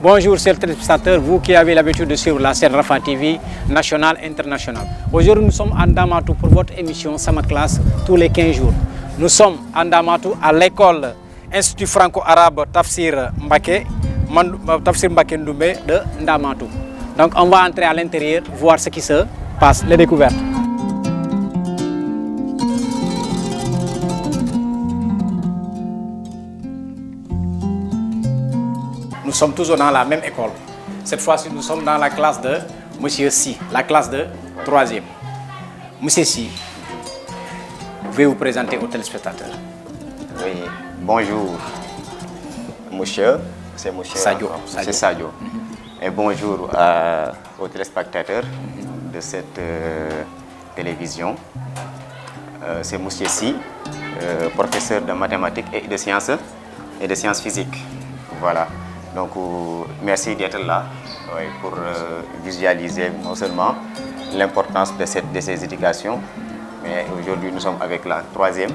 Bonjour chers téléspectateurs, vous qui avez l'habitude de suivre la chaîne Rafah TV nationale internationale. Aujourd'hui nous sommes à Ndamatou pour votre émission Sama Classe tous les 15 jours. Nous sommes à Ndamatou à l'école Institut franco-arabe Tafsir Mbacké Ndoumbe de Ndamatou. Donc on va entrer à l'intérieur, voir ce qui se passe, les découvertes. Nous sommes toujours dans la même école. Cette fois-ci, nous sommes dans la classe de Monsieur Si, la classe de 3e. Monsieur Si, vous pouvez vous présenter aux téléspectateurs. Oui, bonjour, monsieur. C'est monsieur Sadio. C'est Sadio. Et bonjour aux téléspectateurs de cette télévision. C'est monsieur Si, professeur de mathématiques et de sciences physiques. Voilà. Donc, merci d'être là pour visualiser non seulement l'importance de ces éducations, mais aujourd'hui nous sommes avec la troisième vie.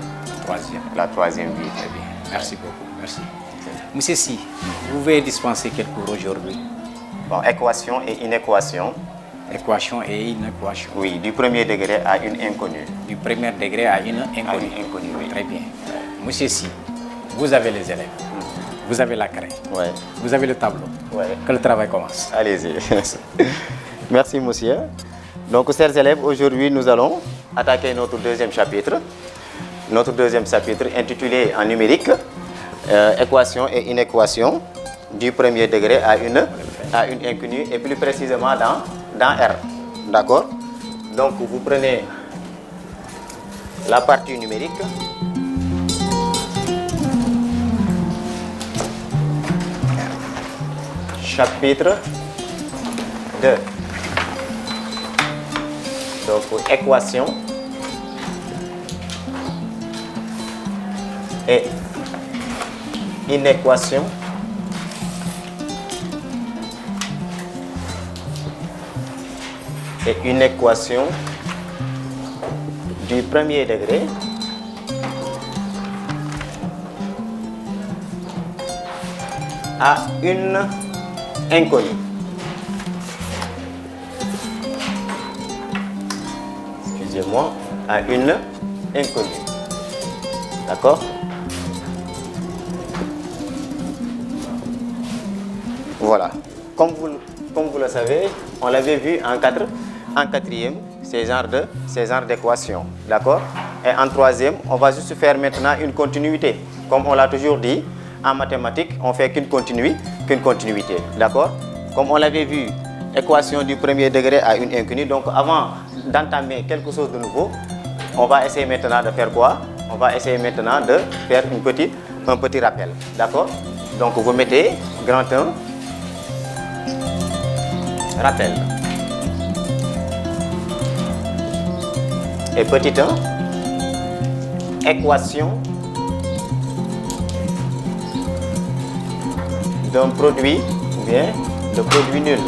Très bien. Merci beaucoup. Merci. Monsieur Si, vous pouvez dispenser quelques cours aujourd'hui? Bon, équation et inéquation. Équation et inéquation. Oui, du premier degré à une inconnue. Du premier degré à une inconnue. Oui. Très bien. Monsieur Si, vous avez les élèves. Vous avez la craie. Ouais. Vous avez le tableau. Ouais. Que le travail commence. Allez-y. Merci, monsieur. Donc, chers élèves, aujourd'hui, nous allons attaquer notre deuxième chapitre. Notre deuxième chapitre intitulé en numérique équation et inéquation du premier degré à une inconnue et plus précisément dans R. D'accord? Donc, vous prenez la partie numérique. Chapitre 2. Donc, équation et inéquation et une équation du premier degré à une inconnue. Excusez-moi, à une inconnue. D'accord? Voilà. Comme vous le savez, on l'avait vu en quatrième, ces genres d'équations. D'accord? Et en troisième, on va juste faire maintenant une continuité. Comme on l'a toujours dit, en mathématiques, on fait qu'une continuité. D'accord? Comme on l'avait vu, équation du premier degré à une inconnue. Donc avant d'entamer quelque chose de nouveau, on va essayer maintenant de faire quoi? On va essayer maintenant de faire un petit rappel. D'accord? Donc vous mettez grand 1, rappel. Et petit 1, équation d'un produit ou bien de produit nul.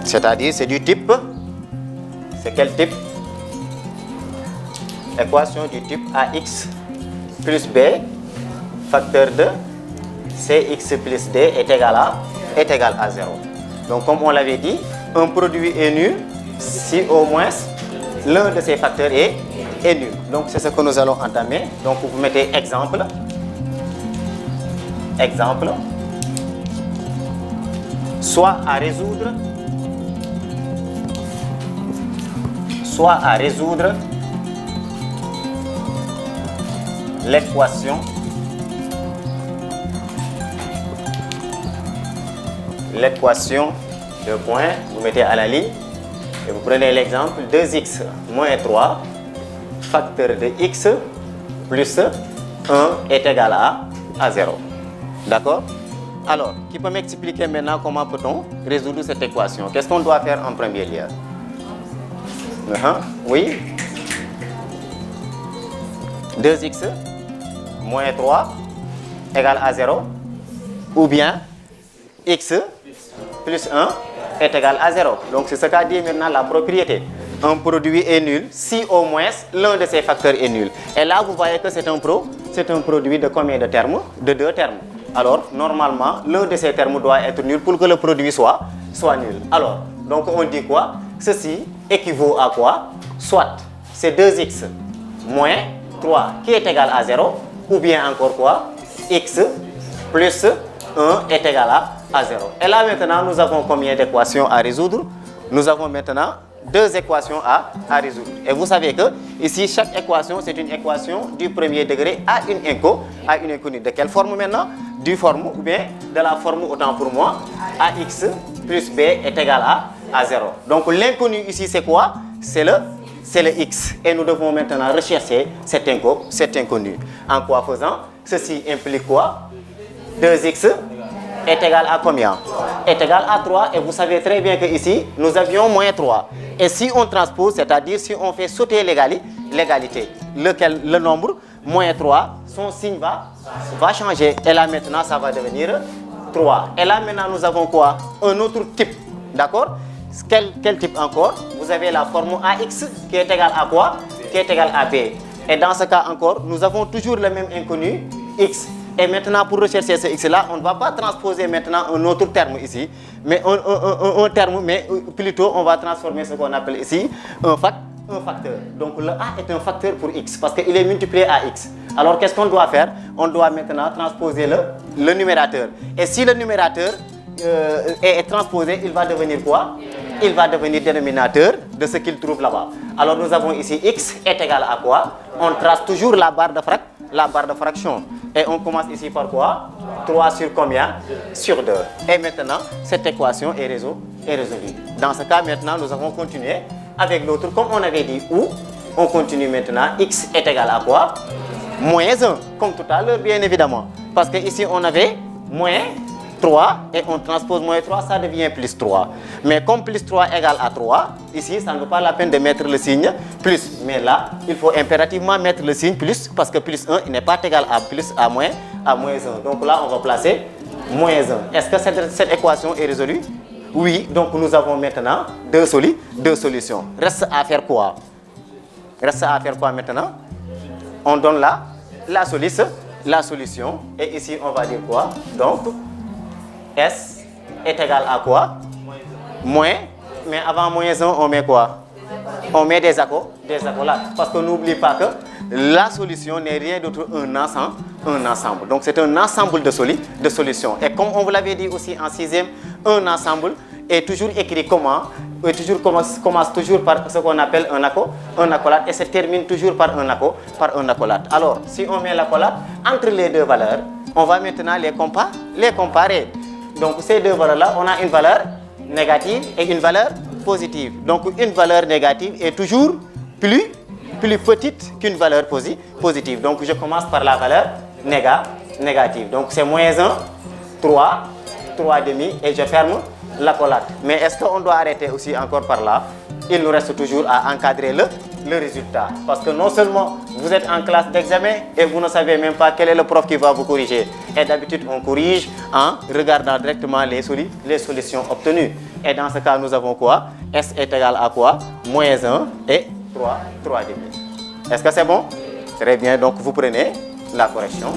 C'est-à-dire, c'est du type, c'est quel type? Équation du type AX plus B, facteur de CX plus D est égal à 0. Donc, comme on l'avait dit, un produit est nul si au moins l'un de ces facteurs est nul. Donc, c'est ce que nous allons entamer. Donc, vous mettez exemple. Exemple. Soit à résoudre l'équation de point, vous mettez à la ligne et vous prenez l'exemple 2x moins 3 facteur de x plus 1 est égal à 0. D'accord? Alors, qui peut m'expliquer maintenant comment peut-on résoudre cette équation? Qu'est-ce qu'on doit faire en premier lieu? Oui. 2x moins 3 égale à 0 ou bien x plus 1 est égal à 0. Donc c'est ce qu'a dit maintenant la propriété. un produit est nul si au moins l'un de ces facteurs est nul. Et là, vous voyez que c'est un produit de combien de termes? De 2 termes. Alors, normalement, l'un de ces termes doit être nul pour que le produit soit nul. Alors, donc on dit quoi? Ceci équivaut à quoi? Soit c'est 2x moins 3 qui est égal à 0, ou bien encore quoi? X plus 1 est égal à 0. Et là maintenant, nous avons combien d'équations à résoudre? Nous avons maintenant 2 équations à résoudre. Et vous savez que ici, chaque équation, c'est une équation du premier degré à une inconnue. De quelle forme maintenant? Du forme ou bien de la forme, autant pour moi, ax plus b est égal à 0. Donc l'inconnu ici, c'est quoi? C'est le x. Et nous devons maintenant rechercher cet inconnu. En quoi faisant? Ceci implique quoi? 2x est égal à combien? Est égal à 3. Et vous savez très bien que ici, nous avions moins 3. Et si on transpose, c'est-à-dire si on fait sauter l'égalité, le nombre, moins 3, son signe va changer. Et là maintenant, ça va devenir 3. Et là maintenant, nous avons quoi? Un autre type. D'accord? Quel type encore? Vous avez la forme AX qui est égale à quoi? Qui est égale à B. Et dans ce cas encore, nous avons toujours le même inconnu, X. Et maintenant, pour rechercher ce X-là, on ne va pas transposer maintenant un autre terme ici, mais un terme, mais plutôt on va transformer ce qu'on appelle ici un facteur. Donc le A est un facteur pour X, parce qu'il est multiplié à X. Alors qu'est-ce qu'on doit faire? On doit maintenant transposer le numérateur. Et si le numérateur est transposé, il va devenir quoi? Il va devenir dénominateur de ce qu'il trouve là-bas. Alors nous avons ici X est égal à quoi? On trace toujours la barre de fraction. Et on commence ici par quoi? 3 sur combien? Sur 2. Et maintenant, cette équation est résolue. Dans ce cas, maintenant, nous avons continué avec l'autre, comme on avait dit, où on continue maintenant. X est égal à quoi? Moins 1, comme tout à l'heure, bien évidemment. Parce que ici, on avait moins 3 et on transpose moins 3, ça devient plus 3. Mais comme plus 3 égale à 3, ici, ça ne vaut pas la peine de mettre le signe plus. Mais là, il faut impérativement mettre le signe plus parce que plus 1 n'est pas égal à plus à moins 1. Donc là, on va placer moins 1. Est-ce que cette équation est résolue? Oui, donc nous avons maintenant deux solutions. Reste à faire quoi? Reste à faire quoi maintenant? On donne la solution et ici, on va dire quoi? Donc, S est égal à quoi? Moins, mais avant moins 1, on met quoi? On met des accolades. Parce que n'oublie pas que la solution n'est rien d'autre qu'un ensemble. Donc c'est un ensemble de solutions. Et comme on vous l'avait dit aussi en 6e, un ensemble est toujours écrit comment? Commence toujours par ce qu'on appelle un accolade et se termine toujours par un accolade. Alors, si on met l'accolade entre les deux valeurs, on va maintenant les comparer. Donc ces deux valeurs-là, on a une valeur négative et une valeur positive. Donc une valeur négative est toujours plus petite qu'une valeur positive. Donc je commence par la valeur négative. Donc c'est moins 1, 3 demi et je ferme l'accolade. Mais est-ce qu'on doit arrêter aussi encore par là? Il nous reste toujours à encadrer le résultat. Parce que non seulement vous êtes en classe d'examen et vous ne savez même pas quel est le prof qui va vous corriger. Et d'habitude, on corrige en regardant directement les solutions obtenues. Et dans ce cas, nous avons quoi? S est égal à quoi? Moins 1 et 3 demi. Est-ce que c'est bon? Très bien, donc vous prenez la correction.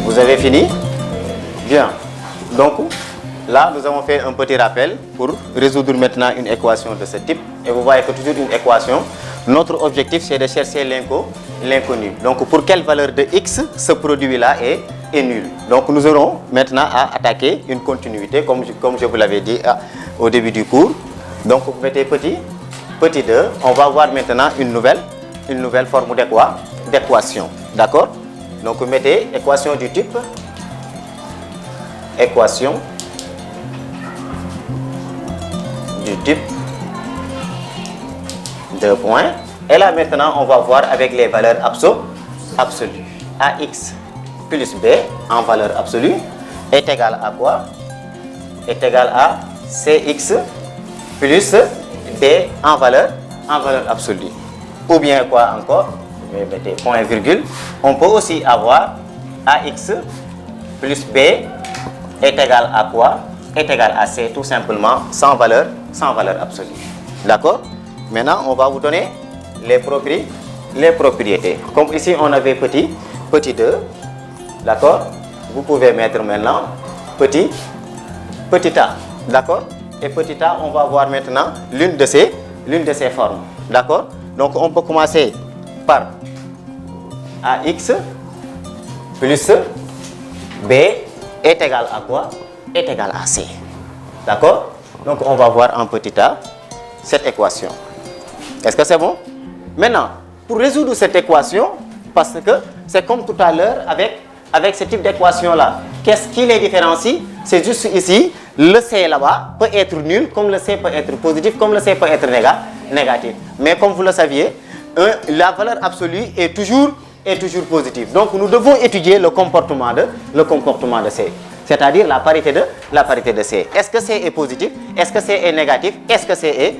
Vous avez fini? Bien. Donc, là, nous avons fait un petit rappel pour résoudre maintenant une équation de ce type. Et vous voyez que toujours une équation Notre objectif, c'est de chercher l'inconnu. Donc, pour quelle valeur de x ce produit-là est nul. Donc, nous aurons maintenant à attaquer une continuité, comme je vous l'avais dit au début du cours. Donc, vous mettez petit 2. On va voir maintenant une nouvelle forme d'équation. D'accord? Donc, vous mettez équation du type deux points. Et là maintenant on va voir avec les valeurs absolues. Ax plus b en valeur absolue est égal à quoi? Est égal à cx plus d en valeur absolue. Ou bien quoi encore? Vous mettez point virgule. On peut aussi avoir ax plus b est égal à quoi? Est égal à c, tout simplement sans valeur absolue. D'accord? Maintenant, on va vous donner les propriétés. Comme ici, on avait petit 2. D'accord? Vous pouvez mettre maintenant petit a. D'accord? Et petit a, on va voir maintenant l'une de ces formes. D'accord? Donc, on peut commencer par ax plus b est égal à quoi? Est égal à c. D'accord? Donc, on va voir en petit a cette équation. Est-ce que c'est bon? Maintenant, pour résoudre cette équation, parce que c'est comme tout à l'heure avec ce type d'équation-là. Qu'est-ce qui les différencie? C'est juste ici, le C là-bas peut être nul, comme le C peut être positif, comme le C peut être négatif. Mais comme vous le saviez, la valeur absolue est toujours positive. Donc, nous devons étudier le comportement de C. C'est-à-dire la parité de C. Est-ce que C est positif? Est-ce que C est négatif? Est-ce que C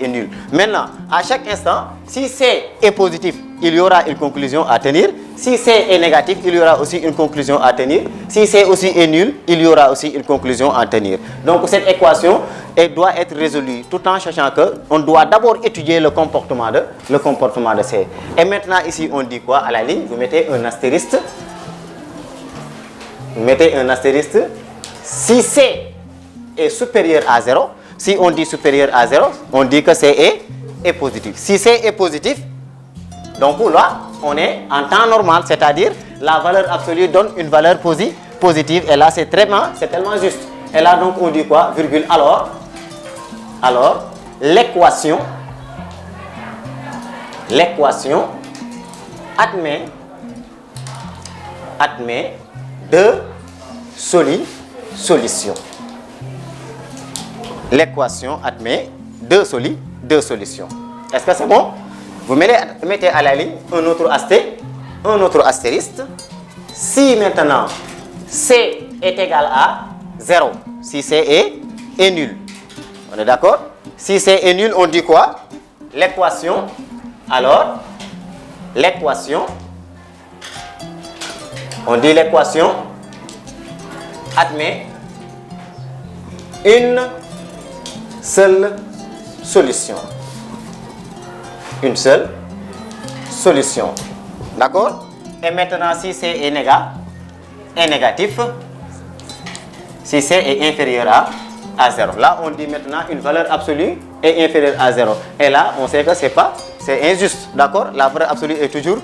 est nul? Maintenant, à chaque instant, si C est positif, il y aura une conclusion à tenir. Si C est négatif, il y aura aussi une conclusion à tenir. Si C aussi est nul, il y aura aussi une conclusion à tenir. Donc cette équation doit être résolue tout en sachant qu'on doit d'abord étudier le comportement de C. Et maintenant ici on dit quoi? À la ligne, vous mettez un astérisque. Vous mettez un astérisque. Si C est supérieur à 0, si on dit supérieur à 0, on dit que C est positif. Si C est positif, donc là, on est en temps normal, c'est-à-dire la valeur absolue donne une valeur positive. Et là, c'est tellement juste. Et là, donc, on dit quoi? Virgule. Alors, l'équation admet deux solutions. L'équation admet deux solutions. Est-ce que c'est bon? Vous mettez à la ligne un autre astérisque. Si maintenant C est égal à 0, si C est nul, on est d'accord? Si C est nul, on dit quoi? L'équation, on dit l'équation admet une seule solution. Une seule solution. D'accord? Et maintenant, si C est négatif, si C est inférieur à 0. Là, on dit maintenant une valeur absolue est inférieure à 0. Et là, on sait que c'est injuste. D'accord? La valeur absolue est toujours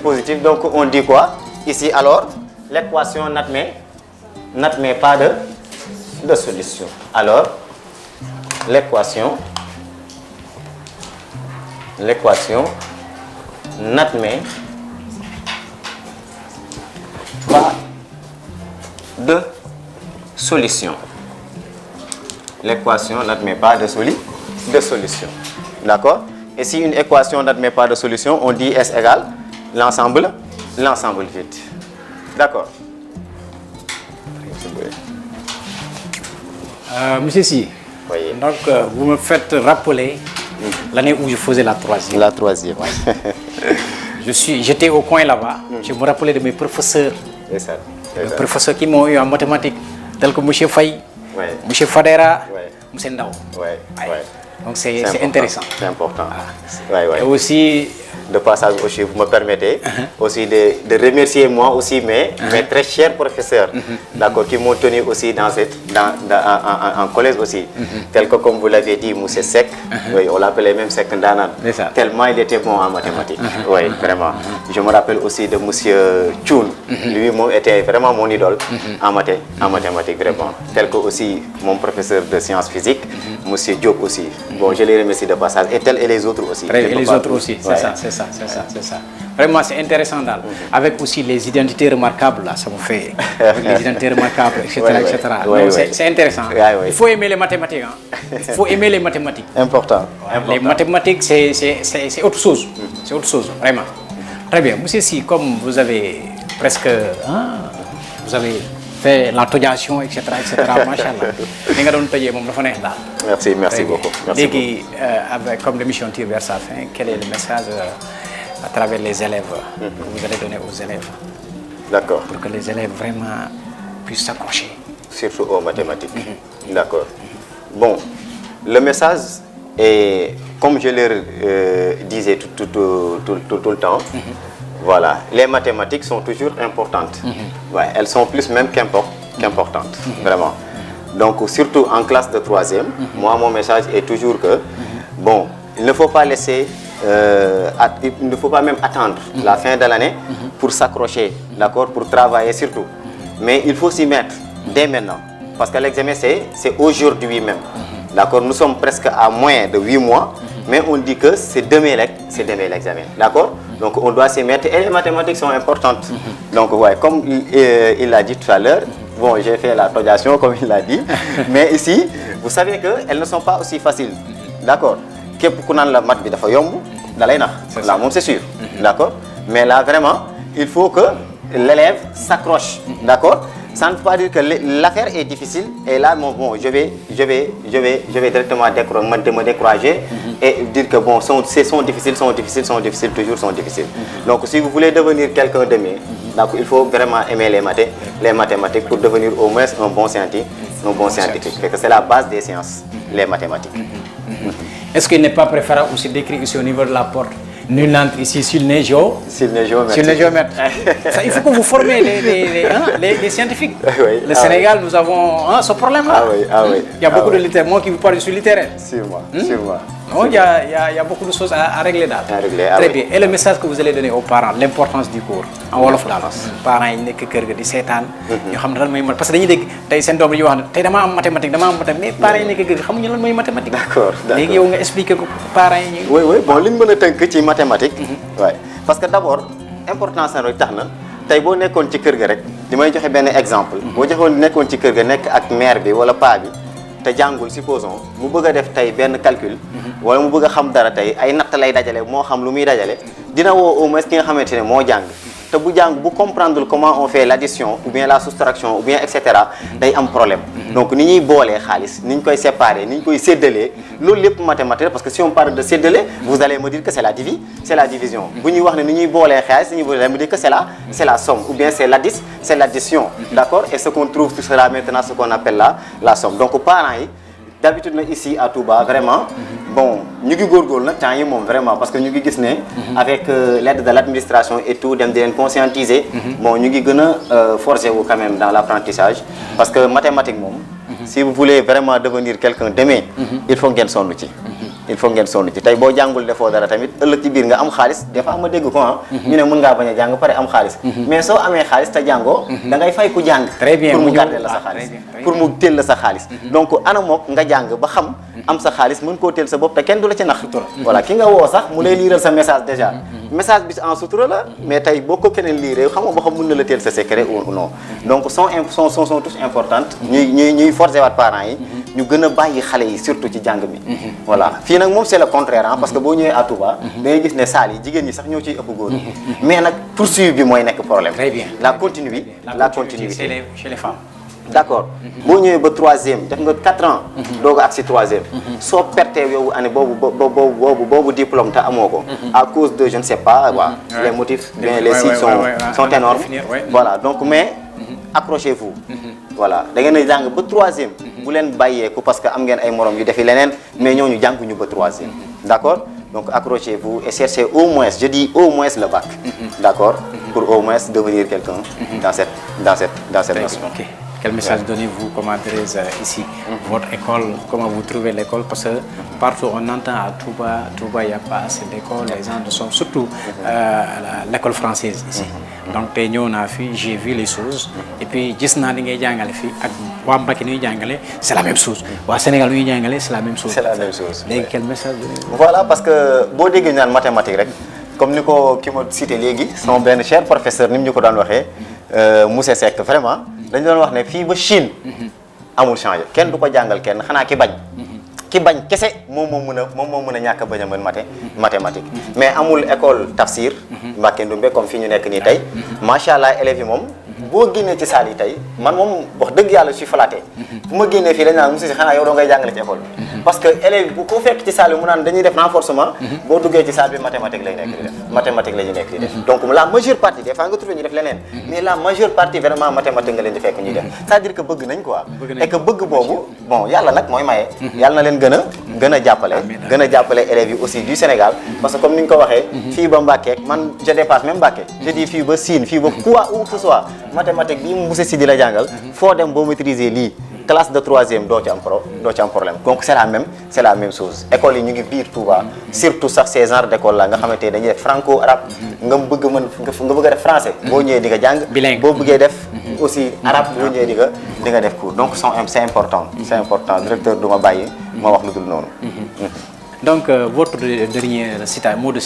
positive. Donc, on dit quoi? Ici, alors, l'équation n'admet pas de solution. Alors, l'équation n'admet pas de solution. L'équation n'admet pas de solution. D'accord? Et si une équation n'admet pas de solution, on dit S égale l'ensemble vide. D'accord? Monsieur Si, oui. Donc vous me faites rappeler l'année où je faisais la troisième. La troisième. J'étais au coin là-bas. Je me rappelais de mes professeurs. Les professeurs qui m'ont eu en mathématiques, tels que M. Faye, M. Fadera, M. Ndao. Donc c'est intéressant. C'est important. Et aussi, de passage aussi, vous me permettez aussi de remercier moi aussi mes très chers professeurs, d'accord, qui m'ont tenu aussi en collège aussi, tel que comme vous l'avez dit, Moussé Sek, oui, on l'appelait même Sek Ndanan, tellement il était bon en mathématiques, oui, vraiment. Je me rappelle aussi de Monsieur Tchoun, lui était vraiment mon idole en mathématiques, vraiment, tel que aussi mon professeur de sciences physiques, Monsieur Diop aussi. Bon, je les remercie de passage, et tel et les autres aussi. Et les autres aussi, c'est ça. Vraiment, c'est intéressant. Avec aussi les identités remarquables, là, ça vous fait. Avec les identités remarquables, etc. C'est intéressant. Il faut aimer les mathématiques. Il faut aimer les mathématiques. Important. Les mathématiques, c'est autre chose. C'est autre chose, vraiment. Très bien. Monsieur, si, comme vous avez presque. Vous avez fait l'entonation, etc. Machallah. Merci beaucoup. Comme l'émission tire vers sa fin, quel est le message à travers les élèves que vous allez donner aux élèves? D'accord. Pour que les élèves vraiment puissent s'accrocher. Surtout aux mathématiques. D'accord. Bon, le message est, comme je le disais tout le temps, voilà, les mathématiques sont toujours importantes. Ouais, elles sont plus même qu'importantes, vraiment. Donc, surtout en classe de 3e, moi, mon message est toujours que, bon, il ne faut pas laisser, il ne faut pas même attendre la fin de l'année pour s'accrocher, d'accord, pour travailler surtout. Mais il faut s'y mettre dès maintenant, parce que l'examen, c'est aujourd'hui même. D'accord, nous sommes presque à moins de 8 mois, mais on dit que c'est demain l'examen. D'accord? Donc on doit s'y mettre et les mathématiques sont importantes. Donc ouais, comme il l'a dit tout à l'heure, bon, j'ai fait la projection comme il l'a dit, mais ici, vous savez qu'elles ne sont pas aussi faciles. D'accord? Képp ku naan la math bi dafa yomb, dalay nax. Là, c'est sûr. D'accord? Mais là, vraiment, il faut que l'élève s'accroche. D'accord? Ça ne veut pas dire que l'affaire est difficile et là, bon, je vais directement me décourager et dire que bon, sont difficiles, toujours sont difficiles. Donc si vous voulez devenir quelqu'un de mieux, il faut vraiment aimer les mathématiques pour devenir au moins un bon scientifique. C'est la base des sciences, les mathématiques. Est-ce qu'il n'est pas préférable aussi d'écrire ici au niveau de la porte? Nul n'entre ici s'il n'est géomètre. Il faut que vous formez les scientifiques. Oui, le Sénégal, nous avons ce problème-là. Il y a beaucoup de littéraires. Moi qui vous parle, je suis littéraire. Sûrement. Il y a beaucoup de choses à régler là. Très bien. Et le message que vous allez donner aux parents, l'importance du cours en wolof daal. Parents yi nekk kër ga di seetaan. Ñoo xam ne lan mooy parce que dañuy dégg tey seen doom yi wax ne tey dama am mathématique mais parents yi nekk kër ga xamuñu lan mooy mathématique. D'accord. Léegi yow nga expliquer ko parents yi. Oui, bon li ñu mën a tënk ci mathématique. Ouais. Parce que d'abord importance na rek tax na tey boo nekkoon ci kër ga rek di may joxe benn exemple. Boo nekkoon ci kër ga nekk ak mère bi wala paa bi. te jàngul supposons mu bëgg a def tey benn calcul wala mu bëgg a xam dara tey ay natt lay dajale moo xam lu muy dajale dina woo au moins ki nga xamante ne moo jàng te bu jàng bu comprendre comment on fait l'addition ou bien la soustraction ou bien et cetera day am problème. Donc ni ñuy boolee xaalis ni ñu koy séparer ni ñu koy séddalee loolu lépp mathématique parce que si on parle de séddale vous allez me dire que c'est la division. Bu ñuy wax ne ni ñuy boolee xaalis ni ñuy me dire que c'est la somme ou bien c'est l'addition. D'accord? Et ce qu'on trouve tout sera maintenant ce qu'on appelle la somme. Donc parents yi d'habitude na ici à Touba vraiment bon ñu ngi góorgóorlu nag temps yi moom vraiment parce que ñu ngi gis ne avec l'aide de l'administration et tout dem di leen conscientiser bon ñu ngi gën a forger wu quand même dans l'apprentissage parce que mathématique moom si vous voulez vraiment devenir quelqu'un demain il faut ngeen sonn ci tey boo jàngul defoo dara tamit ëllëg ci biir nga am xaalis des fois ma dégg ko ñu ne mën ngaa bañ a jàng pare am xaalis mais soo amee xaalis te jàngoo da ngay fay ku jàng pour mu garder la sa xaalis pour mu teel la sa xaalis donc ana mook nga jàng ba xam am sa xaalis mën koo teel sa bopp te kenn du la ci nax voilà ki nga woo sax mu lay liiral sa message déjà message bi en sutura la mais tey boo ko keneen liiree xam nga ba xam mën na la teel sa secret ou non donc sont tous importantes ñuy forcer waat parents yi ñu gën a bàyyi xale yi surtout ci jàng mi voilà fii nag moom c'est le contraire parce que boo ñëwee à Touba da ngay gis ne salle yi jigéen ñi sax ñoo ciy ëpp góor mais nag poursuivi bi mooy nekk problème la continuité chez les femmes d'accord boo ñëwee ba 3e def nga 4 ans doog a ak si 3e soo pertee yow année boobu diplôme te amoo ko à cause de je ne sais pas les motifs bien les signes sont énormes voilà donc mais accrochez-vous voilà da ngeen a jàng ba 3e bu leen bàyyeeku parce que am ngeen ay morom yu defi leneen mais ñooñu jànguñu ba 3e d'accord Donc accrochez-vous et cherchez au moins, je dis au moins le bac, d'accord, pour au moins devenir quelqu'un dans cette notion. Ok. Quel message donnez-vous, comment ici, votre école, comment vous trouvez l'école? Parce que partout on entend à Touba, il n'y a pas assez d'écoles, les gens sont surtout l'école française ici. Donc j'ai vu les choses et puis c'est la même chose. Au Sénégal, c'est la même chose. C'est la même chose. Quel message donnez-vous? Voilà, parce que si vous avez mathématiques, comme nous avons cité son cher professeur, Moussa Seck, vraiment, dañ doon wax ne fii ba Chine amul changé kenn du ko jàngal kenn xanaa ki bañ kese moom moo mën a ñàkk a bañ a mën mathématique mais amul école tafsir Mbacké Ndoumbé comme fii ñu nekk nii tey macha allah élèves yi moom boo génnee ci salle yi tey man moom wax dëgg yàlla je suis flatté bu ma génnee fii dañ naan monsieur si xanaa yow doo ngay jàngale ci école parce que élèves bu ko fekk ci salle bi mu naan dañuy def renforcement boo duggee ci salle bi mathématique lay nekk di def mathématique la ñu nekk di def donc la majeure partie des fois nga trouvé ñu def leneen mais la majeure partie vraiment mathématique nga leen di fekk ñuy def c'est-à-dire que bëgg nañ quoi et que bëgg boobu bon yàlla nag mooy maye yàlla na leen gën a jàppale élèves yi aussi du Sénégal parce que comme ni ñu ko waxee fii ba Mbacké man je dépasse même Mbacké je dis fii ba Sine fii ba quoi où que ce soit mathématique bi monsieur Sidi la jàngal foo dem boo maîtriser lii classe de 3e doo ci am problème donc c'est la même chose école yi ñu ngi biir Touba surtout sax ces genres d'école là nga xamante ne dañuy def franco arabe nga bëgg a def français boo ñëwee di nga jàng boo bëggee def aussi arabe boo ñëwee di nga def cours donc c'est important directeur du ma bàyyi ma wax lu dul noonu. Donc, votre dernier mot de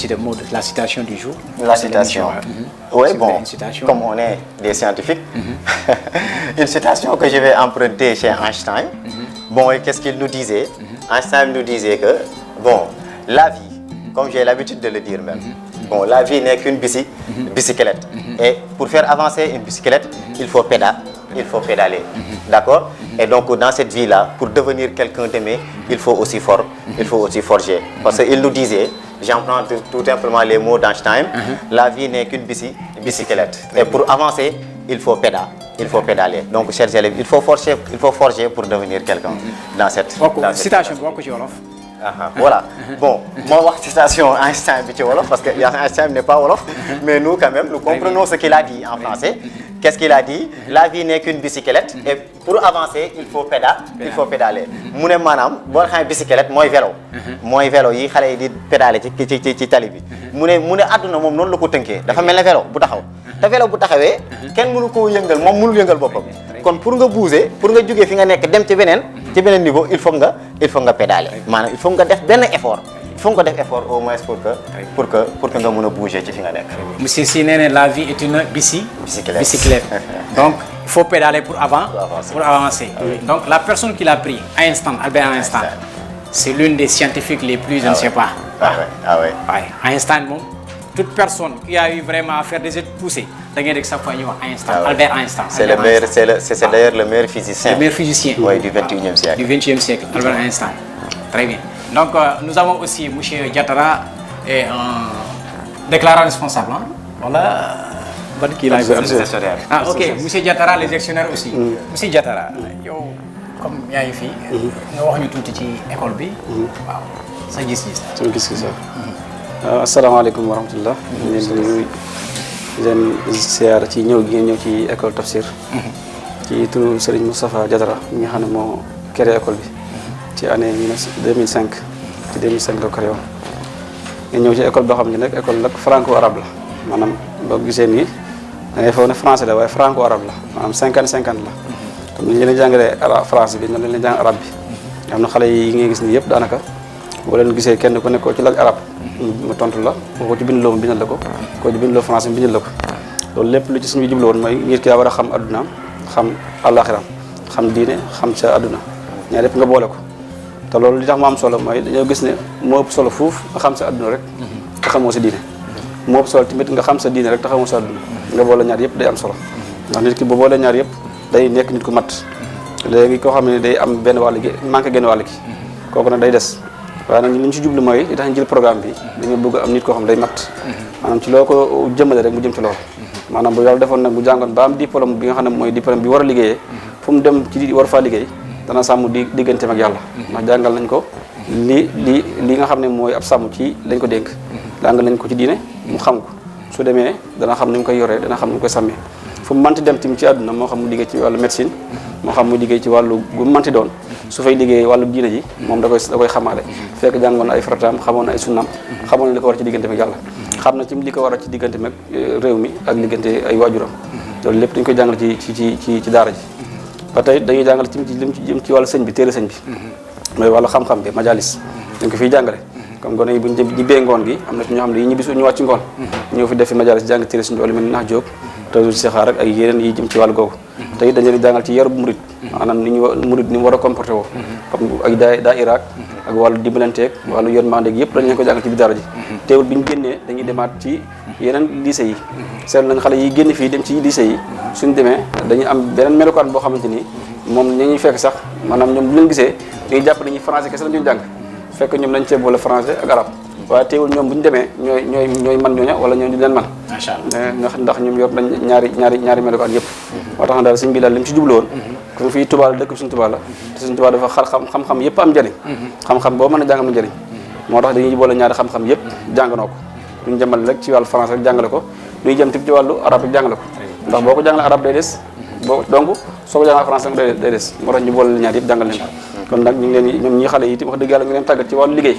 la citation du jour. La citation. Oui, bon, comme on est des scientifiques, une citation que je vais emprunter chez Einstein. Bon, et qu'est-ce qu'il nous disait? Einstein nous disait que, bon, la vie, comme j'ai l'habitude de le dire même, bon, la vie n'est qu'une bicyclette. Et pour faire avancer une bicyclette, il faut pédaler. D'accord? Et donc, dans cette vie-là, pour devenir quelqu'un d'aimé, il faut aussi forger. Parce qu'il nous disait, j'emprunte tout simplement les mots d'Einstein, la vie n'est qu'une bicyclette. Et pour avancer, il faut pédaler. Donc, chers élèves, il faut forger pour devenir quelqu'un dans cette citation. Voilà. Bon, moi, citation Einstein, parce que Einstein n'est pas Wolof, mais nous, quand même, nous comprenons ce qu'il a dit en français. Qu'est-ce qu'il a dit? La vie n'est qu'une bicyclette et pour avancer, il faut pédaler. Mu ne maanaam boo xam ne bicyclette mooy vélo yi xale yi di pédaler ci tali bi. mu ne àdduna moom noonu la ko tënkee dafa mel ne vélo bu taxaw te vélo bu taxawee kenn mënu koo yëngal moom mënul yëngal boppam kon pour nga bouger pour nga jógee fi nga nekk dem ci beneen niveau il faut nga pédaler maanaam il faut nga def benn effort. Il faut def effort au moins pour que nga mën a bouger ci fi nga nekk. Monsieur Sy nee na la vie est une bicyclette. Donc il faut pédaler pour avancer. Donc la personne qui l'a pris, Albert Einstein, c'est l'une des scientifiques les plus, je ne sais pas. Einstein moom toute personne qui a eu vraiment à faire des études poussées da ngay dégg sa fois ñu wax Einstein, Albert Einstein. C'est d'ailleurs le meilleur physicien. Le meilleur physicien. Oui, du 21e siècle. Du 20e siècle, Albert Einstein. Très bien. Donc, nous avons aussi M. Diatara, un déclarant responsable. Hein? Voilà. Ok. M. Diatara, les actionnaires aussi. M. Diatara, comme il y a une fille, nous avons tout petit école B. Ça gis-gis. Ça gis-gis. Assalamu alaikum wa rahmatullah. Je suis ci école Tafsir. Ci tout Serigne Moustapha Diatara, mi nga xam ne moo créé école bi. ci année 2005 ci 2005 la ko créé woon nga ñëw ci école boo xam ne nag école nag franco arabe la maanaam boo gisee nii da ngay foog ne français la waaye franco arabe la maanaam 50-50 la comme ni ñu leen jàngalee français bi noonu leen jàng arabe bi am na xale yi ngay gis nii yëpp daanaka boo leen gisee kenn ku nekkoo ci lak arabe mu tontu la ko ci bindloo mu bindal la ko ci bindloo français mu bindal la ko loolu lépp lu ci suñu jublu woon mooy ngir ki daa war a xam addunaam xam àllaaxiram xam diine xam sa adduna ñaar yëpp nga boole ko te loolu li tax mu am solo mooy dañoo gis ne moo ëpp solo fuuf nga xam sa adduna rek te xamoo sa diine moo ëpp solo tamit nga xam sa diine rek te xamoo sa adduna nga boole ñaar yëpp day am solo ndax nit ki bu boole ñaar yëpp day nekk nit ku mat léegi koo xam ne day am benn wàll gi manqué genn wàll gi kooku nag day des waaye nag li ñu ci jublu mooy li tax ñu jël programme bi dañoo bëgg am nit koo xam ne day mat maanaam ci loo ko jëmale rek mu jëm ci loolu maanaam bu yàlla defoon nag mu jàngoon ba am diplôme bi nga xam ne mooy diplôme bi war a liggéeyee fu mu dem ci war faa liggéey dana sàmm digganteem ak yàlla ndax jàngal nañ ko li nga xam ne mooy ab sàmm ci lañ ko dénk jàng nañ ko ci diine mu xam ko su demee dana xam ni mu koy yoree dana xam ni mu koy sàmmee fu mu mënti dem tim ci àdduna moo xam mu liggéey ci wàllu médecine moo xam mu liggéey ci wàllu gu mënti doon su fay liggéey wàllu diine ji moom da koy xamaale fekk jàngoon na ay farataam xamoon na ay sunnaam xamoon na li ko war ci diggante ak yàlla xam na tim li ko war a ci diggante ak réew mi ak diggante ay waajuram loolu lépp dañ koy jàngal ci daara ji ba tey dañuy jàngal tim ci lim ci jëm ci wàllu sëñ bi téere sëñ bi mooy wàllu xam-xam bi majalis dañ ko fiy jàngale comme gone yi buñ ñibbee ngoon gi am na ci ñoo xam ne yi ñibbi su ñu wàcc ngoon ñëw fi def fi majalis jàng téere sëñ bi wala mel ni nax jóob tawul sixaar ak ay yeneen yi jëm ci wàllu googu te it dañu leen jàngal ci yarub murid maanaam murid ni mu war a comporté woo comme ak daa Irak ak wàllu dimbalanteeg wàllu yërmandeeg yëpp dañu leen ko jàngal ci biir daara ji teewul bi ñu génnee dañuy demaat ci yeneen lycée yi seetlu nañ xale yi génn fii dem ci lycée yi suñ demee dañuy am beneen melokaan boo xamante ni moom ñi ñuy fekk sax maanaam ñoom bu leen gisee dañuy jàpp dañuy français kese la ñuy jàng fekk ñoom lañ cee boole français ak arabe waaye teewul ñoom bu ñu demee ñooy man ñooña wala ñoo ñu leen man macha allah ndax ñoom yor nañ ñaari melokaan yëpp moo tax na daal sëñ bi daal li mu ci jublu woon ko fii Tuubaa la dëkk bi suñu Tuubaa la te suñu Tuubaa dafa xam-xam yëpp am njëriñ xam-xam boo mën a jàng am njëriñ moo tax dañuy boole ñaari xam-xam yëpp jànganoo ko duñu jëmal rek ci wàllu français rek jàngale ko duñu jëm tip ci wàllu arabe rek jàngale ko ndax boo ko jàngale arabe day des donc soo ko jàngale français day des moo tax ñu boole ñaar yëpp jàngal leen ko kon nag ñu ngi leen ñoom ñi xale yi itam wax dëgg yàlla ñu leen tàggat ci wàllu liggéey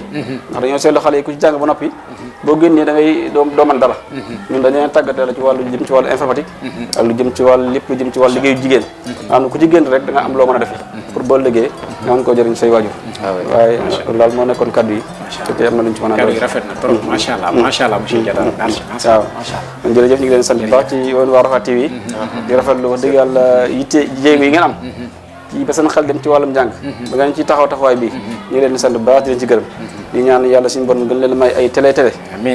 ndax dañoo seetlu xale yi ku ci jàng ba noppi boo génnee da ngay doo mën dara ñun dañu leen tàggatee la ci wàllu jëm ci wàllu informatique ak lu jëm ci wàllu lépp lu jëm ci wàllu liggéeyu jigéen am na ku ci génn rek da nga am loo mën a def pour boo liggéey nga mën koo jëriñ say waajur waaye loolu moo nekkoon kaddu yi te am na luñ ci mën a kaddu yi rafet na trop macha allah monsieur Diatara waaw kon jërëjëf ñu ngi leen sant bu baax ci yoon waa Rafah TV di rafetlu wax dëgg yàlla yitte jéego yi ngeen am ci ba seen xel dem ci wàllum njàng ba ngeen ci taxawaay bi ñu ngi leen di sant bu baax di leen ci gërëm di ñaan yàlla suñu borom gën leen may ay télé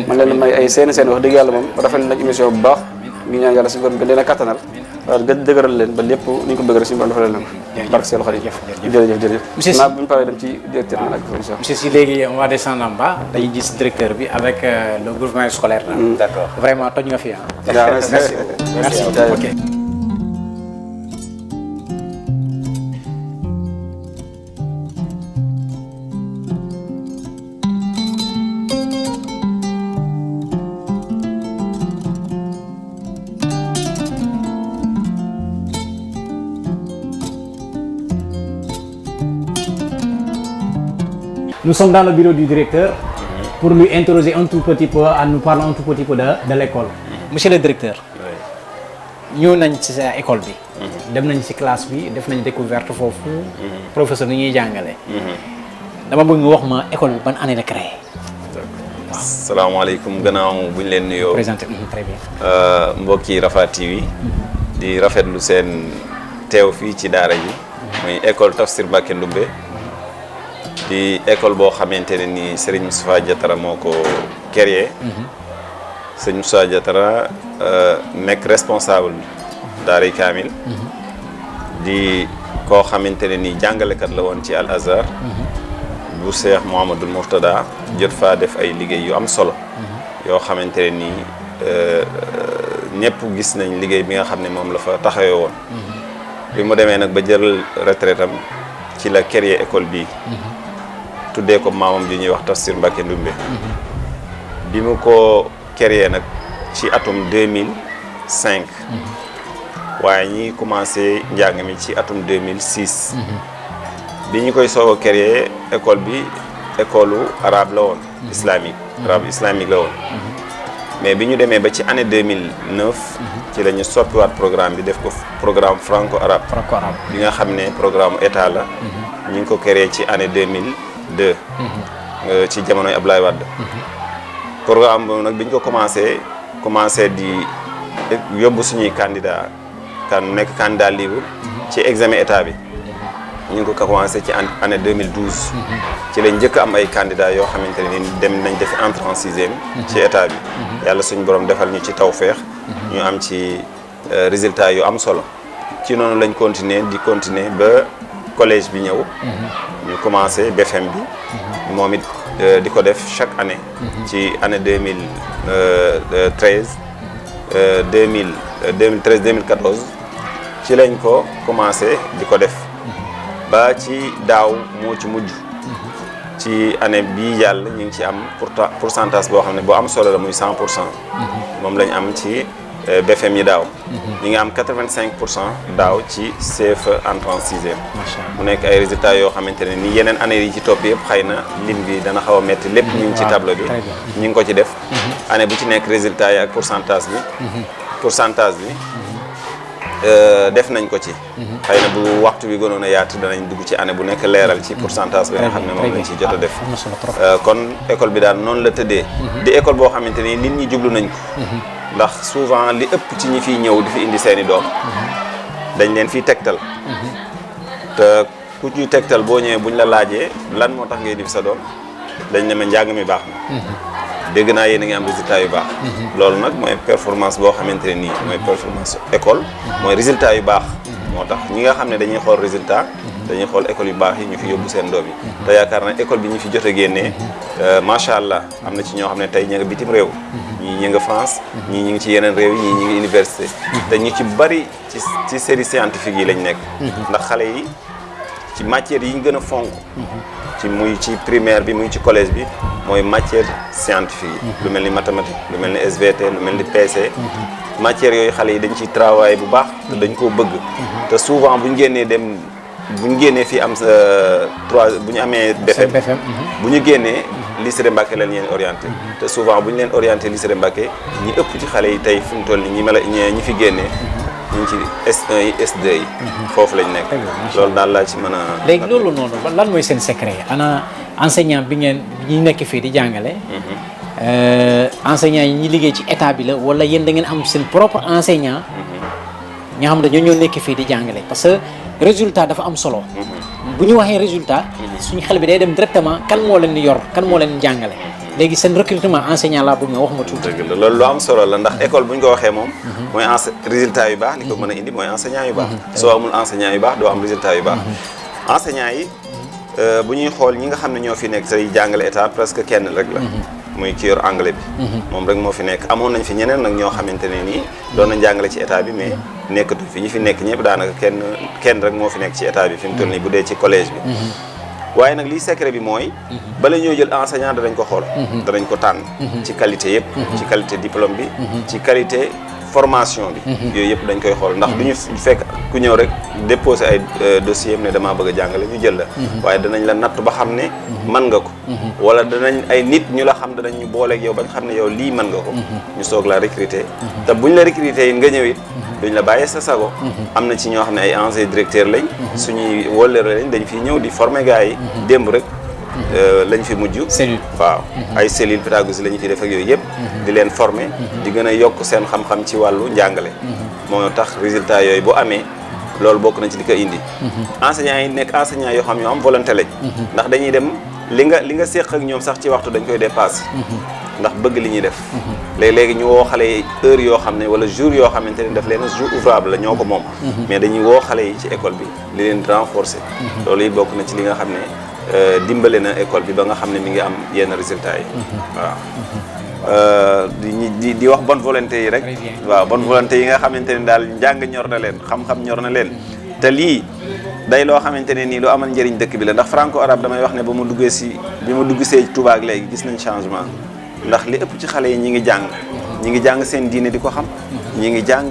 man leen may ay seen wax dëgg yàlla moom rafet nañ émission bu baax ñu ñaan yàlla suñu borom gën leen a kattanal waaw gën dëgëral leen ba lépp ni ñu ko bëgg rek suñu borom defal leen ko barke seen xarit jërëjëf naa bu ñu paree dem ci directeur bi ak monsieur si léegi on va descendre en bas dañuy gis directeur bi avec le gouvernement scolaire là. D'accord. Vraiment toj nga fi merci ok. Nous sommes dans le bureau du directeur pour lui interroger un tout petit peu, en nous parlant un tout petit peu de l'école. Monsieur le directeur, ñëw nañ ci sa école bi. dem nañ ci classe bi def nañ découverte foofu. professeur ni ñuy jàngale. dama bëgg nga wax ma école bi ban année la créé. waaw salaamaaleykum gannaaw bu ñu leen nuyoo. présenté très bien. mbokki Rafah TV. di rafetlu seen teew fii ci daara ji. muy école Tafsir Mbacké Ndoumbé. di école boo xamante ne ni Serigne Moustapha Diatara moo ko créé. Serigne Moustapha Diatara nekk responsable daaray Kaamil. di koo xamante ne ni jàngalekat la woon ci Al Azhar. bu Cheikh Mouhamadoul Mourtada jot faa def ay liggéey yu am solo. yoo xamante ne ni ñëpp gis nañ liggéey bi nga xam ne moom la fa taxawee woon. bi mu demee nag ba jël retraite am ci la créé école bii. tuddee ko maamam bi ñuy wax Tafsir Mbacké Ndoumbé. bi mu ko créé nag ci atum 2005. waaye ñi commencé njàng mi ci atum 2006. bi ñu koy soog a créé école bi école arabe la woon. islamique arabe islamique la woon. mais bi ñu demee ba ci année 2009. ci la ñu soppiwaat programme bi def ko programme franco arabe. bi nga xam ne programme état la. ñu ngi ko créé ci année 2002. ci jamonoy Abdoulaye Wade. programme boobu nag bi ñu ko commencé di yóbbu suñuy candidat nekk candidat libre. ci examen état bi. ñu ngi ko commencé ci année 2012. ci lañ njëkk am ay candidats yoo xamante ne ni dem nañ def entrée en sixième. ci état bi. yàlla suñu borom defal ñu ci tawféex. ñu am ci résultats yu am solo. ci noonu lañ continuer ba collège bi ñëw. ñu commencé BFM bi. moom it di ko def chaque année. ci année 2013 2014 ci lañ ko commencé di ko def. ba ci daaw moo ci mujj. ci année bii jàll ñu ngi ci am pourcentage boo xam ne boo am solo la muy 100%. moom lañ am ci BFM yi daaw. ñu ngi am 85% daaw ci CFE entrée en sixième. mu nekk ay résultats yoo xamante ne ni yeneen année yi ci topp yëpp xëy na lim bi dana xaw a métti lépp ñu ngi ci tableau bi. ñu ngi ko ci def. année bu ci nekk résultats yi ak pourcentage bi. def nañ ko ci. xëy na bu waxtu bi gënoon a yaatu danañ dugg ci année bu nekk leeral ci pourcentage bi nga xam ne moom lañ ci jot a def. kon école bi daal noonu la tëddee. di école boo xamante ni nit ñi jublu nañ ko. ndax souvent li ëpp ci ñi fiy ñëw di fi indi seeni doom. dañ leen fiy tegtal. te ku ñuy tegtal boo ñëwee buñ la laajee lan moo tax ngay indi fi sa doom dañ ne ma njàng mi baax na. dégg naa yéen a ngi am résultat yu baax. loolu nag mooy performance boo xamante ne nii mooy performance école. mooy résultat yu baax. moo tax ñi nga xam ne dañuy xool résultat. dañuy xool école yu baax yi ñu fi yóbbu seen doom yi. te yaakaar na école bi ñu fi jot a génnee macha allah am na ci ñoo xam ne tey ña nga bitim réew. ñii ñi nga France. ñii ñi ngi ci yeneen réew yi ñii ñi ngi université. te ñu ci bari ci série scientifique yi lañ nekk. ndax xale yi ci matière yi ñu gën a fonk. muy ci primaire bi muy ci collège bi mooy matière scientifique yi. lu mel ni mathématique lu mel ni SVT lu mel ni PC. matière yooyu xale yi dañ ciy travail bu baax te dañ koo bëgg. te souvent bu ñu génnee fii am bu ñu amee BFEM bu ñu génnee lycée de Mbacké lañ leen orienté. te souvent bu ñu leen orienté lycée de Mbacké ñi ëpp ci xale yi tey fi mu toll nii ñi fi génnee ñu ngi ci S1 yi S2 yi. foofu lañ nekk. loolu daal laa ci mën a. léegi loolu noonu lan mooy seen secret ana enseignant bi ngeen ñi nekk fii di jàngale. enseignant yi ñi liggéey ci état bi la wala yéen da ngeen am seen propre enseignant. ñoo xam ne ñoo nekk fii di jàngale parce que résultat dafa am solo. bu ñu waxee résultat. suñu xel bi day dem directement kan moo leen di yor kan moo leen jàngale. léegi seen recrutement enseignant laa bëgg nga wax ma tuuti. dëgg la loolu lu am solo la ndax école bu ñu ko waxee moom. mooy résultat yu baax li ko mën a indi mooy enseignant yu baax. soo amul enseignant yu baax doo am résultat yu baax. enseignant yi bu ñuy xool ñi nga xam ne ñoo fi nekk tey jàngale état presque kenn rek la. muy ki yor anglais bi. moom rek moo fi nekk amoon nañ fi ñeneen nag ñoo xamante ne nii doon nañ jàngale ci état bi mais nekkatu fi ñi fi nekk ñëpp daanaka kenn rek moo fi nekk ci état bi fi mu toll nii bu dee ci collège bi. waaye nag liy secret bi mooy bala ñoo jël enseignant danañ ko xool danañ ko tànn ci qualité yëpp ci qualité diplôme bi ci qualité formation bi yooyu yëpp dañ koy xool ndax duñu fekk ku ñëw rek déposé ay dossier am ne damaa bëgg a jàngale ñu jël la waaye danañ la natt ba xam ne mën nga ko wala danañ ay nit ñu la xam danañ ñu booleeg yow bañ xam ne yow lii mën nga ko ñu soog la recruter te buñ la recruter yi nga ñëw it duñ la bàyyee sa sago am na ci ñoo xam ne ay anciens directeurs lañ suñuy wóllëre lañ dañ fi ñëw di former gars yi démb rek lañ fi mujj waaw ay cellules pédagogiques la ñu fi def ak yooyu yëpp di leen former di gën a yokk seen xam-xam ci wàllu njàngale moo tax résultat yooyu bu amee loolu bokk na ci li ko indi enseignants yi nekk enseignants yoo xam ñoo am volonté lañ ndax dañuy dem li nga séq ak ñoom sax ci waxtu dañ koy dépassé ndax bëgg li ñuy def léegi ñu woo xale yi heure yoo xam ne wala jour yoo xamante ne daf leen jour ouvrable la ñoo ko moom mais dañuy woo xale yi ci école bi li leen renforcer loolu yi bokk na ci li nga xam ne dimbale na école bi ba nga xam ne mi ngi am yenn résultats yi waaw di wax bonne volonté yi rek waaw bonne volonté yi nga xamante ne daal njàng ñor na leen xam-xam ñor na leen te lii day loo xamante ne nii lu amal njëriñ dëkk bi la ndax franco arabe damay wax ne ba mu duggee bi ma dugg see Touba ak léegi gis nañ changement ndax li ëpp ci xale yi ñi ngi jàng seen diine di ko xam ñi ngi jàng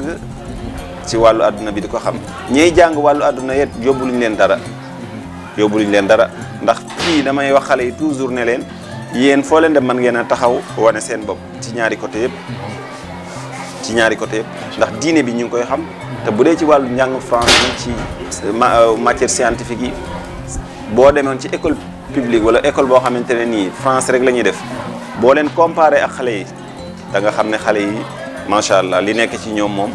ci wàllu adduna bi di ko xam ñiy jàng wàllu adduna yet yóbbuluñ leen dara ndax fii damay wax xale yi toujours ne leen yéen foo leen dem mën ngeen a taxaw wane seen bopp ci ñaari côté yëpp ndax diine bi ñu ngi koy xam te bu dee ci wàllu njàng français ci matière scientifique yi boo demoon ci école publique wala école boo xamante ne nii France rek la ñuy def boo leen comparé ak xale yi da nga xam ne xale yi macha allah li nekk ci ñoom moom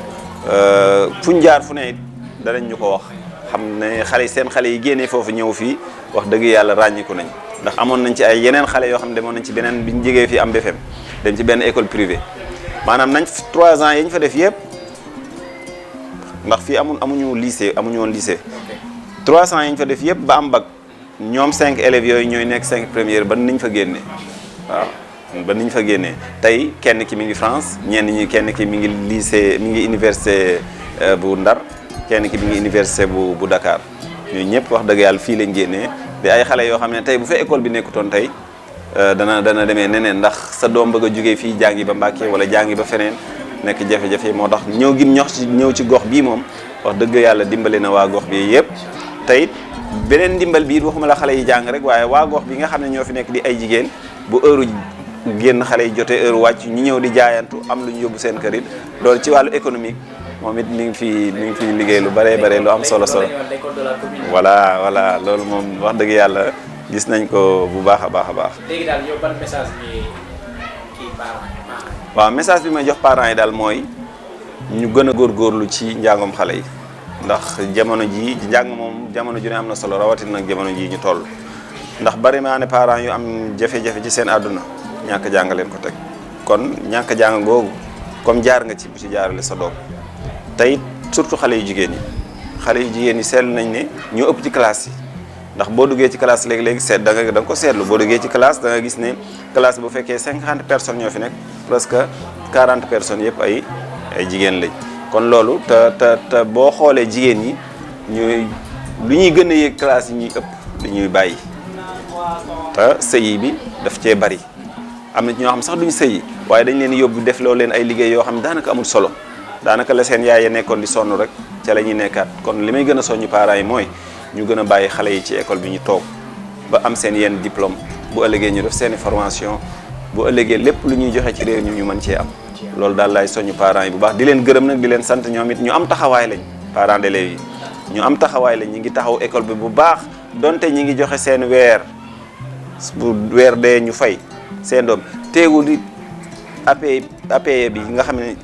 fuñ jaar fu ne danañ ñu ko wax xam ne seen xale yi génnee foofu ñëw fii wax dëgg yàlla ràññiku nañ ndax amoon nañ ci ay yeneen xale yoo xam ne demoon nañ ci beneen bi ñu jegee fii am BFM dem ci benn école privée maanaam nañ 3 ans yi ñu fa def yëpp ndax fii amuñu woon lycée 3 ans yi ñu fa def yëpp ba am bac ñoom 5 élèves yooyu ñooy nekk 5 premières ba niñ fa génnee waaw ba niñ fa génnee tey kenn ki mi ngi France kenn ki mi ngi lycée mi ngi université bu Ndar kenn ki mi ngi université bu Dakar ñooñu ñëpp wax dëgg yàlla fii lañ génnee di ay xale yoo xam ne tey bu fa école bi nekkutoon tey dana demee neneen ndax sa doom bëgg a jógee fii jàngi ba Mbàkke wala jàngi ba feneen nekk jafe-jafe moo tax ñëw gi ñëw ci gox bii moom wax dëgg yàlla dimbali na waa gox bi yëpp tey beneen ndimbal bi waxuma la xale yi jàng rek waaye waa gox bi nga xam ne ñoo fi nekk di ay jigéen bu heure génn xale yi jotee heure wàcc ñu ñëw di jaayantu am lu ñu yóbbu seen kër it loolu ci wàllu économique moom it mi ngi fi liggéey lu bare lu am solo voilà loolu moom wax dëgg yàlla gis nañ ko bu baax a baax. léegi daal yow ban message bi kii parents yi. waaw message bi may jox parents yi daal mooy ñu gën a góorgóorlu ci njàngum xale yi ndax jamono ji njàng moom jamono ju ne am na solo rawatina nag jamono ji ñu toll ndax bari maa ne parents yu am jafe-jafe ci seen àdduna ñàkk jàng leen ko teg kon ñàkk jàng googu comme jaar nga ci bu ci jaarale sa doom tey surtout xale yu jigéen ñi seetlu nañ ne ñoo ëpp ci classe yi ndax boo duggee ci classe léegi seet da nga ko seetlu boo duggee ci classe da nga gis ne classe bu fekkee 50 personnes ñoo fi nekk presque 40 personnes yëpp ay jigéen lañ kon loolu te boo xoolee jigéen ñi ñooy lu ñuy gën a yéeg classe yi ñuy ëpp li ñuy bàyyi te sëyi bi daf cee bari am na ñoo xam sax duñ sëyi waaye dañ leen yóbbu def loo leen ay liggéey yoo xam ne daanaka amul solo daanaka la seen yaay ya nekkoon di sonn rek ca la ñuy nekkaat kon li may gën a soññu parents yi mooy ñu gën a bàyyi xale yi ci école bi ñu toog ba am seen yenn diplôme bu ëllëgee ñu def seeni formation bu ëllëgee lépp lu ñuy joxe ci réew ñu mën cee am loolu daal laay soññu parents yi bu baax di leen gërëm nag di leen sant ñoom it ñu am taxawaay lañ parents d'élèves yi ñu am taxawaay lañ ñi ngi taxaw école bi bu baax donte ñi ngi joxe seen weer bu weer dee ñu fay seen doom teewul di APE bi nga xam ne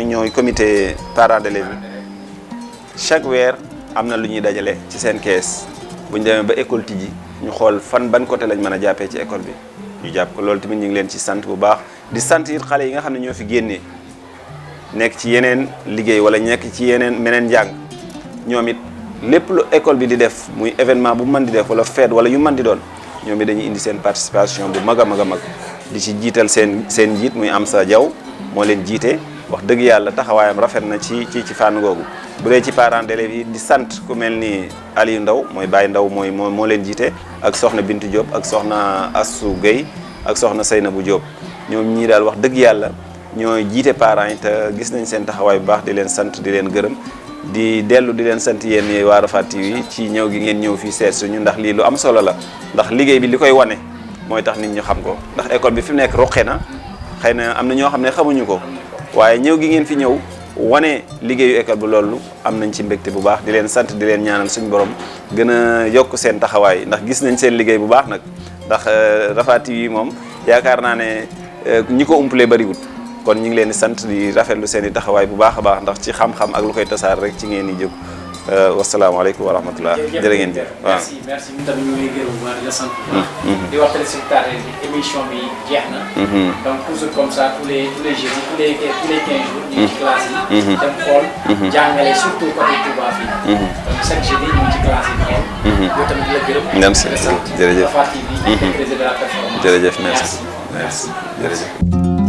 ñooy comité parents d'élèves yi chaque weer am na lu ñuy dajale ci seen kees bu ñu demee ba école tijji ñu xool ban côté lañ mën a jàppee ci école bi ñu jàpp ko loolu tamit ñu ngi leen ci sant bu baax di sant it xale yi nga xam ne ñoo fi génnee nekk ci yeneen liggéey wala nekk ci meneen njàng ñoom it lépp lu école bi di def muy événement bu mën di def wala fête wala yu mën di doon ñoom it dañuy indi seen participation bu mag a mag di ci jiital seen njiit muy Amsa Diaw moo leen jiite wax dëgg yàlla taxawaayam rafet na ci fànn googu bu dee ci parents d'élèves yi di sant ku mel ni Aliou Ndaw mooy Baye Ndaw moo leen jiite ak soxna Bintu Diop ak soxna Assou Gueye ak soxna Seynabou Diop ñoom ñii daal wax dëgg yàlla ñooy jiite parents yi te gis nañ seen taxawaay bu baax di leen sant di leen gërëm di leen sant yéen waa Rafah TV ci ñëw gi ngeen ñëw fii seet suñu ndax lii lu am solo la ndax liggéey bi li koy wane mooy tax nit ñu xam ko ndax école bi fi mu nekk roqe na xëy na am na ñoo xam ne xamuñu ko waaye ñëw gi ngeen fi ñëw wane liggéeyu école bi loolu am nañ ci mbégte bu baax di leen sant di leen ñaanal suñu borom gën a yokk seen taxawaay ndax gis nañ seen liggéey bu baax nag ndax Rafah TV moom yaakaar naa ne ñi ko umpalee bariwul kon ñu ngi leen di sant di rafetlu seen i taxawaay bu baax a baax ndax ci xam-xam ak lu koy tasaar rek ci ngeen di jóg wasalaamaaleykum wa rahmatulah. jërë ngeen jëf waaw merci ñun tamit ñu ngi gërëm bu baax di la sant bu baax. di wax téléspectateurs yi émission bi jeex na. donc toujours comme ça tous les jeudis tous les 15 jours. ñu ngi ci classe yi. dem xool. jàngale surtout côté Touba fii. donc chaque jeudi ñu ngi ci classe yi xool. yow tamit di la gërëm. merci jërëjëf Rafah TV président de la plateforme. jërëjëf merci jërëjëf.